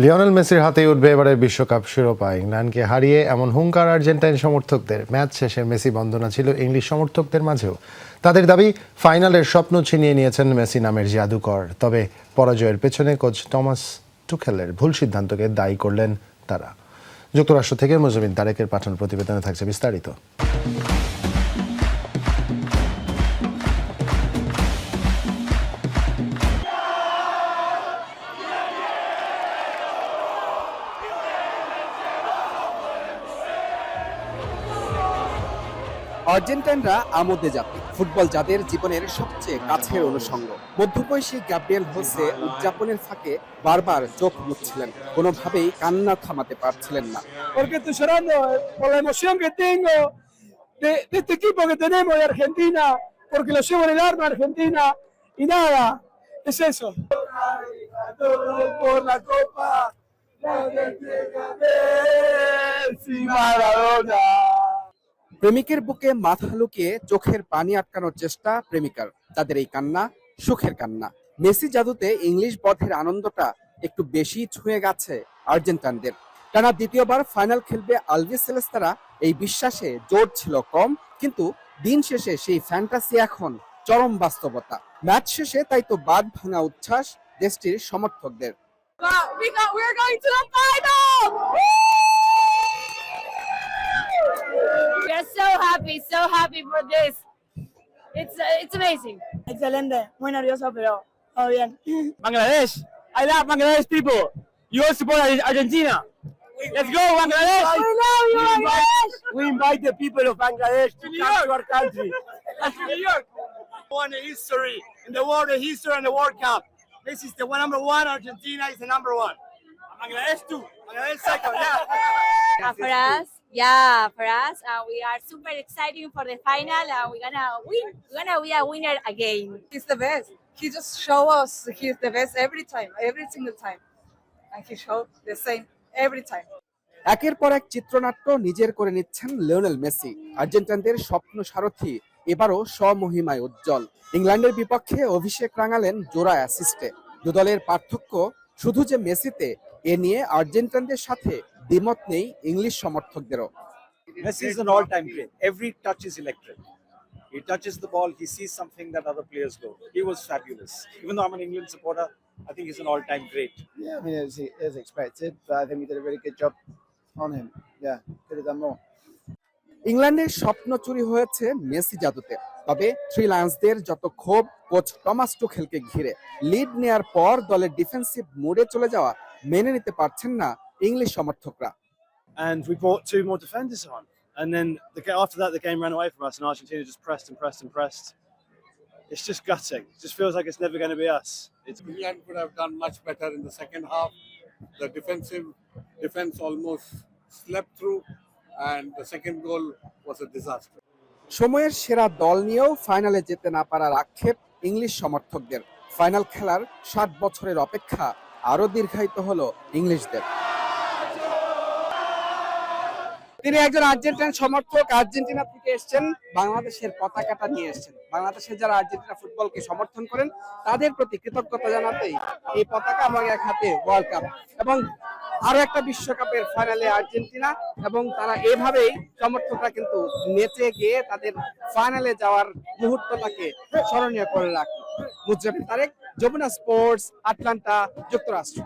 Lionel মেসির হাতেই উঠবে এবারের বিশ্বকাপ শিরোপা। ইংল্যান্ডকে হারিয়ে এমন হুঙ্কার আর্জেন্টাইন সমর্থকদের। ম্যাচ শেষে মেসি বন্দনা ছিল ইংলিশ সমর্থকদের মাঝেও। তাদের দাবি, ফাইনালের স্বপ্ন ছিনিয়ে নিয়েছেন মেসি নামের জাদুকর। তবে পরাজয়ের পেছনে কোচ টমাস টুখেলের ভুল সিদ্ধান্তকে দায়ী করলেন তারা। যুক্তরাষ্ট্র থেকে মুজামিন তারেকের পাঠানো প্রতিবেদনে থাকছে বিস্তারিত। আর্জেন্টাইনরা আমোদে জাতি, ফুটবল যাদের জীবনের সবচেয়ে কাছের অনুষঙ্গ। মধ্যবয়সী গ্যাব্রিয়েল হোসে উদযাপনের ফাঁকে বারবার চোখ মুছছিলেন, কোনোভাবেই কান্না থামাতে পারছিলেন না। Porque estoy llorando por la emoción que tengo de este equipo que tenemos de Argentina, porque lo llevo en el alma Argentina y nada, es eso. Por la copa, Messi Maradona. প্রেমিকের বুকে মাথা লুকিয়ে চোখের পানি আটকানোর চেষ্টা প্রেমিকার। তাদের এই কান্না সুখের কান্না। মেসি জাদুতে ইংলিশ বধের আনন্দটা একটু বেশি ছুঁয়ে গেছে আর্জেন্টাইনদের। টানা দ্বিতীয়বার ফাইনাল খেলবে আলবিসেলেস্তারা, এই বিশ্বাসে জোর ছিল কম, কিন্তু দিন শেষে সেই ফ্যান্টাসি এখন চরম বাস্তবতা। ম্যাচ শেষে তাই তো বাঁধ ভাঙা উচ্ছ্বাস দেশটির সমর্থকদের। We're going to the final! We are so happy for this. It's amazing. Excelente, muy nervioso, pero todo bien. Bangladesh, I love Bangladesh people. You all support Argentina. Let's go Bangladesh! We love you, Bangladesh! We invite the people of Bangladesh to come to our country. That's New York. Won the history in the world, the history and the World Cup. This is the number one. Argentina is the number one. Bangladesh too. Bangladesh second. Yeah. For us, we are super excited for the final, and we're gonna win. We're gonna be a winner again. He's the best. He just show us he's the best every time, every single time. And he showed the same every time. একের পর এক চিত্রনাট্য নিজের করে নিচ্ছেন Lionel Messi. আর্জেন্টাইনদের স্বপ্ন সারথি এবারও স্বমহিমায় উজ্জ্বল। ইংল্যান্ডের বিপক্ষে অভিষেক রাঙালেন জোড়া অ্যাসিস্টে। দু দলের পার্থক্য শুধু যে মেসিতে, এ নিয়ে আর্জেন্টাইনদের সাথে দ্বিমত নেই English সমর্থকদেরও। Messi is an all-time great. Every touch is electric. He touches the ball, he sees something that other players don't. He was fabulous. Even though I'm an England supporter, I think he's an all-time great. Yeah, I mean, it was expected, but I think we did a really good job on him. Yeah, could have done more. ইংল্যান্ডের স্বপ্ন চুরি হয়েছে Messi জাদুতে। তবে three লায়ন্সদের যত ক্ষোভ coach Thomas টুখেলকে ঘিরে। Lead নেয়ার পর দলের ডিফেন্সিভ মোডে চলে যাওয়া মেনে নিতে পারছেন না ইংলিশ সমর্থকরা। And we brought two more defenders on. And then after that, the game ran away from us, and Argentina just pressed and pressed and pressed. It's just gutting. It just feels like it's never going to be us. England could have done much better in the second half. The defense almost slept through, and the second goal was a disaster. সময়ের সেরা দল নিয়েও ফাইনালে যেতে না পারার আক্ষেপ English সমর্থকদের। ফাইনাল খেলার 60 বছরের অপেক্ষা আরো দীর্ঘায়িত হলো ইংলিশদের। তিনি একজন আর্জেন্টাইন সমর্থক, আর্জেন্টিনা থেকে এসেছেন, বাংলাদেশের পতাকাটা নিয়ে এসেছেন। বাংলাদেশের যারা আর্জেন্টিনা ফুটবলকে সমর্থন করেন তাদের প্রতি কৃতজ্ঞতা জানাতেই এই পতাকা এবং এক হাতে ওয়ার্ল্ড কাপ এবং আরো একটা বিশ্বকাপের ফাইনালে আর্জেন্টিনা, এবং তারা এভাবেই সমর্থকরা কিন্তু নেচে গিয়ে তাদের ফাইনালে যাওয়ার মুহূর্তটাকে স্মরণীয় করে রাখলো। মুজামিন তারেক, যমুনা স্পোর্টস, আটলান্টা, যুক্তরাষ্ট্র।